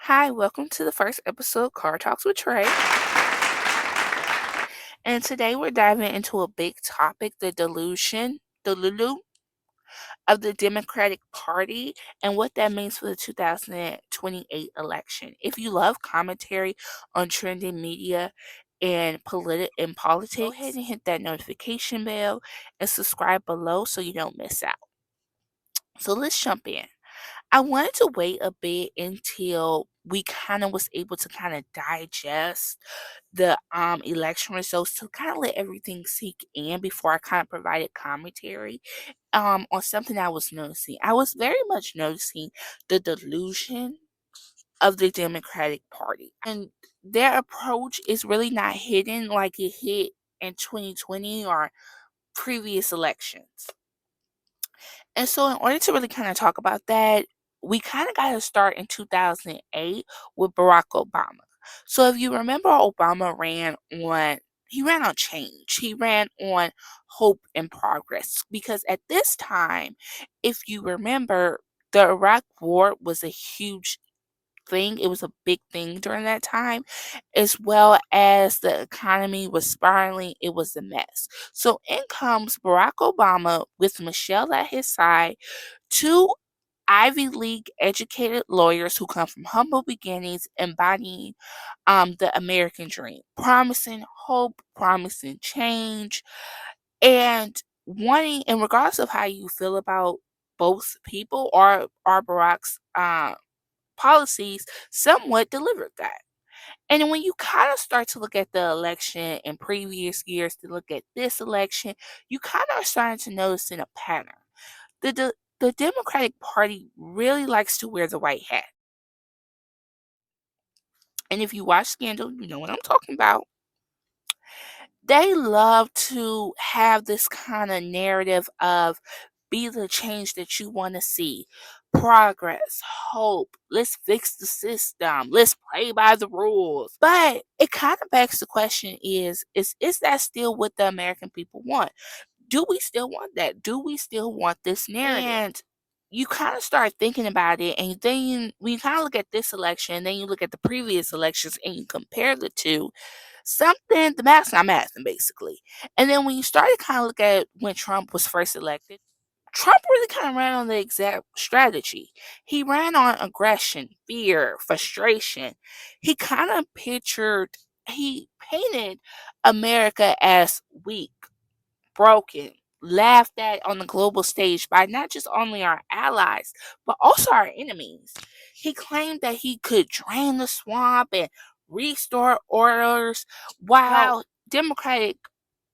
Hi, welcome to the first episode of Car Talks with Trey. And today we're diving into a big topic, the delusion, the Lulu of the Democratic Party and what that means for the 2028 election. If you love commentary on trending media and politics, go ahead and hit that notification bell and subscribe below so you don't miss out. So let's jump in. I wanted to wait a bit until we kind of was able to kind of digest the election results to kind of let everything sink in before I kind of provided commentary on something I was noticing. I was very much noticing the delusion of the Democratic Party. And their approach is really not hidden like it hit in 2020 or previous elections. And so, in order to really kind of talk about that, we kind of got to start in 2008 with Barack Obama. So, if you remember, he ran on change. He ran on hope and progress. Because at this time, if you remember, the Iraq War was a huge thing. It was a big thing during that time, as well as the economy was spiraling. It was a mess. So in comes Barack Obama with Michelle at his side, two Ivy League educated lawyers who come from humble beginnings, embodying the American dream, promising hope, promising change, and wanting, and regardless of how you feel about both people or Barack's policies, somewhat delivered that. And then when you kind of start to look at the election in previous years to look at this election, you kind of are starting to notice in a pattern. The Democratic Party really likes to wear the white hat. And if you watch Scandal, you know what I'm talking about. They love to have this kind of narrative of be the change that you want to see. Progress, hope, let's fix the system, let's play by the rules. But it kind of begs the question is that still what the American people want? Do we still want that? Do we still want this narrative? And you kind of start thinking about it, and then when you kind of look at this election, then you look at the previous elections and you compare the two, the math's not mathing basically. And then when you start to kind of look at when Trump was first elected, Trump really kind of ran on the exact strategy. He ran on aggression, fear, frustration. He painted America as weak, broken, laughed at on the global stage by not just only our allies, but also our enemies. He claimed that he could drain the swamp and restore orders, while Democratic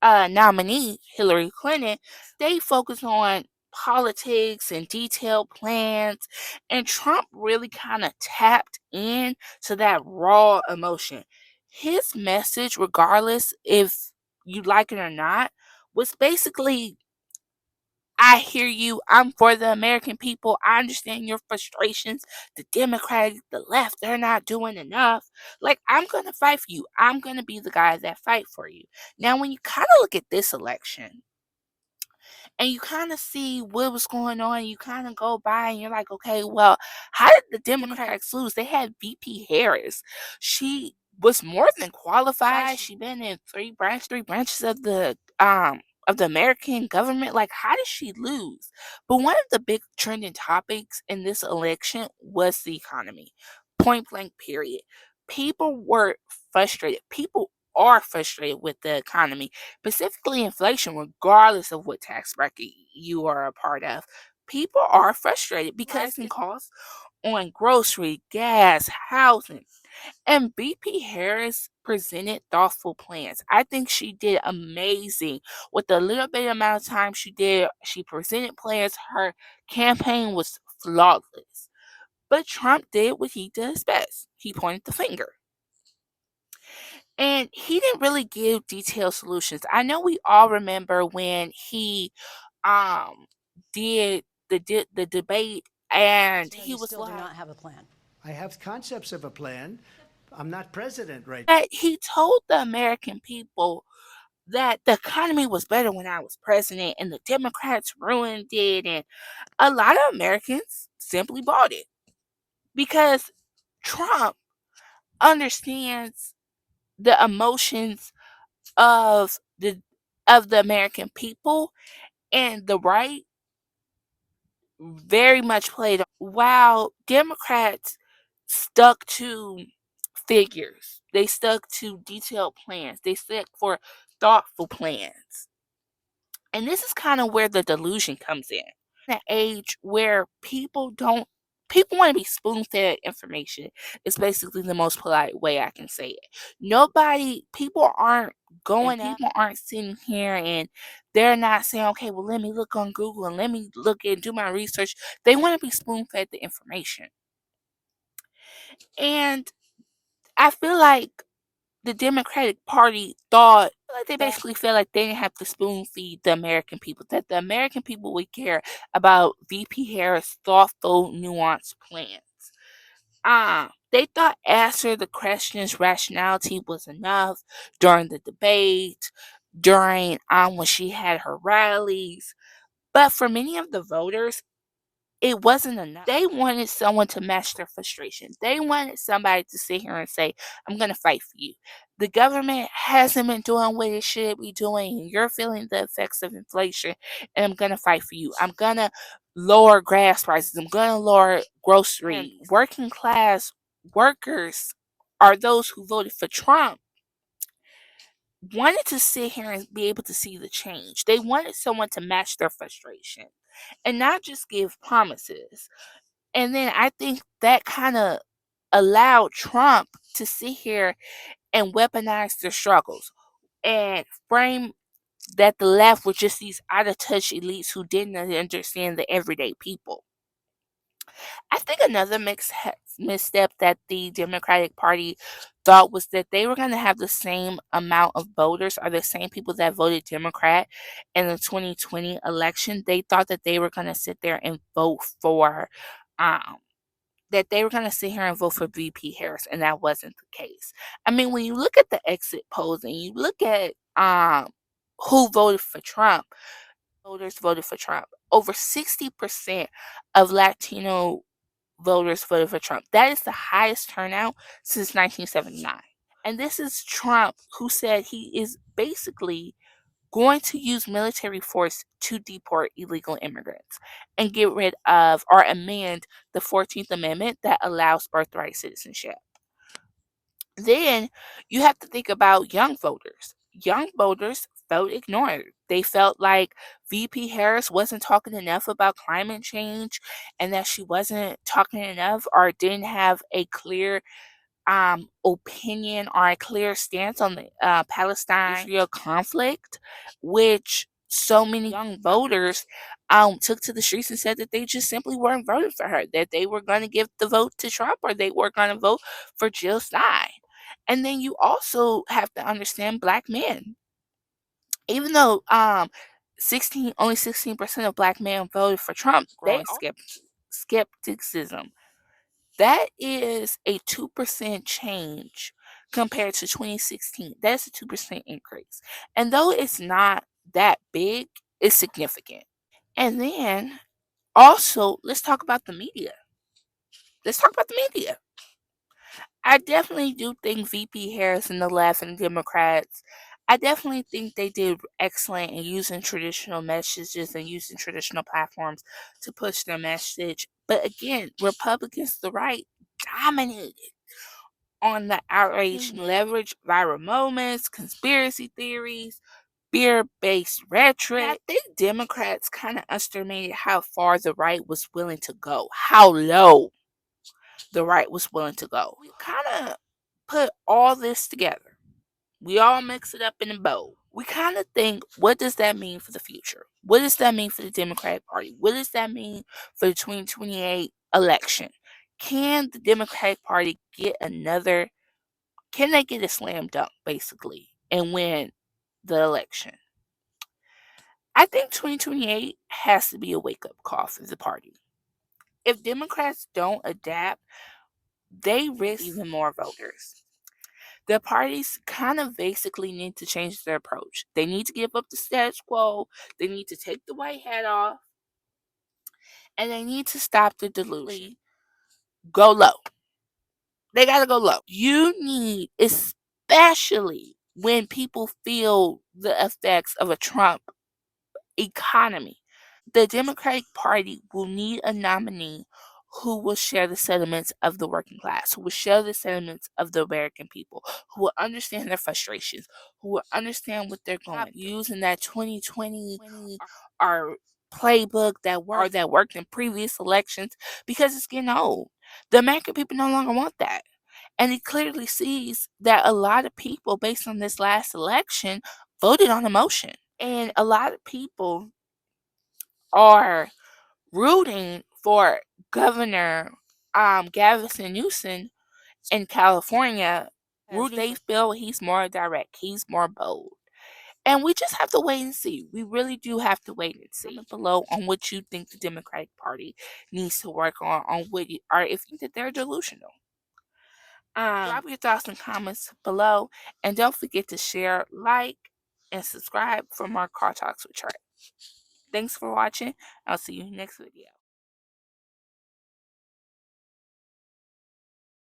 nominee Hillary Clinton, they focus on politics and detailed plans, and Trump really kind of tapped in to that raw emotion. His message, regardless if you like it or not, was basically, I hear you. I'm for the American people. I understand your frustrations. The Democrats, the left, they're not doing enough. Like, I'm going to fight for you. I'm going to be the guy that fight for you. Now, when you kind of look at this election, and you kind of see what was going on. You kind of go by and you're like, okay, well, how did the Democrats lose? They had VP Harris. She was more than qualified. She been in three branches of the American government. Like, how did she lose? But one of the big trending topics in this election was the economy. Point blank, period. People were frustrated. People are frustrated with the economy, specifically inflation, regardless of what tax bracket you are a part of. People are frustrated because rising costs on grocery, gas, housing. And BP Harris presented thoughtful plans. I think she did amazing with the little bit amount of time she did. She presented plans. Her campaign was flawless. But Trump did what he does best. He pointed the finger. And he didn't really give detailed solutions. I know we all remember when he um did the debate and So he you was still do like, not have a plan. I have concepts of a plan. I'm not president right but he told the American people that the economy was better when I was president and the Democrats ruined it, and a lot of Americans simply bought it because Trump understands the emotions of the American people, and the right very much played while Democrats stuck to figures. They stuck to detailed plans. They stuck for thoughtful plans. And this is kind of where the delusion comes in. An age where people want to be spoon fed information is basically the most polite way I can say it. People aren't people aren't sitting here and they're not saying, okay, well, let me look on Google and let me look and do my research. They want to be spoon fed the information. And I feel like the Democratic Party thought like they basically felt like they didn't have to spoon feed the American people, that the American people would care about VP Harris' thoughtful, nuanced plans. They thought answer the questions rationality was enough during the debate, during when she had her rallies. But for many of the voters, it wasn't enough. They wanted someone to match their frustration. They wanted somebody to sit here and say, I'm going to fight for you. The government hasn't been doing what it should be doing. You're feeling the effects of inflation, and I'm going to fight for you. I'm going to lower gas prices. I'm going to lower groceries. Working class workers are those who voted for Trump wanted to sit here and be able to see the change. They wanted someone to match their frustration and not just give promises. And then I think that kind of allowed Trump to sit here and weaponize their struggles and frame that the left were just these out of touch elites who didn't understand the everyday people. I think another misstep that the Democratic Party thought was that they were going to have the same amount of voters or the same people that voted Democrat in the 2020 election. They thought that they were going to sit there and vote for um, that they were going to sit here and vote for VP Harris, and that wasn't the case. I mean, when you look at the exit polls and you look at who voted for Trump, voters voted for Trump. Over 60% of Latino voters voted for Trump. That is the highest turnout since 1979. And this is Trump who said he is basically going to use military force to deport illegal immigrants and get rid of or amend the 14th Amendment that allows birthright citizenship. Then you have to think about young voters. Young voters felt ignored. They felt like VP Harris wasn't talking enough about climate change and that she wasn't talking enough or didn't have a clear opinion or a clear stance on the Palestine-Israel conflict, which so many young voters took to the streets and said that they just simply weren't voting for her, that they were going to give the vote to Trump or they were going to vote for Jill Stein. And then you also have to understand black men. Even though 16% of black men voted for Trump, they skepticism. That is a 2% change compared to 2016. That's a 2% increase. And though it's not that big, it's significant. And then also, let's talk about the media. Let's talk about the media. I definitely do think VP Harris and the left and Democrats, I definitely think they did excellent in using traditional messages and using traditional platforms to push their message. But again, Republicans, the right, dominated on the outrage and leverage viral moments, conspiracy theories, fear based rhetoric. And I think Democrats kind of estimated how far the right was willing to go, how low the right was willing to go. We kind of put all this together. We all mix it up in a bowl. We kind of think, what does that mean for the future? What does that mean for the Democratic Party? What does that mean for the 2028 election? Can the Democratic Party can they get a slam dunk, basically, and win the election? I think 2028 has to be a wake up call for the party. If Democrats don't adapt, they risk even more voters. The parties kind of basically need to change their approach. They need to give up the status quo, they need to take the white hat off, and they need to stop the delusion. Go low. They gotta go low. You need, especially when people feel the effects of a Trump economy, the Democratic Party will need a nominee who will share the sentiments of the working class, who will share the sentiments of the American people, who will understand their frustrations, who will understand what they're going through. Using that 2020 our playbook that worked in previous elections, because it's getting old. The American people no longer want that. And he clearly sees that a lot of people, based on this last election, voted on emotion. And a lot of people are rooting for Governor Gavin Newsom in California, because they feel he's more direct, he's more bold. And we just have to wait and see. We really do have to wait and see. Comment below on what you think the Democratic Party needs to work on what you, or if you think that they're delusional. Drop your thoughts and comments below, and don't forget to share, like, and subscribe for more Car Talks with Trey. Thanks for watching. I'll see you next video.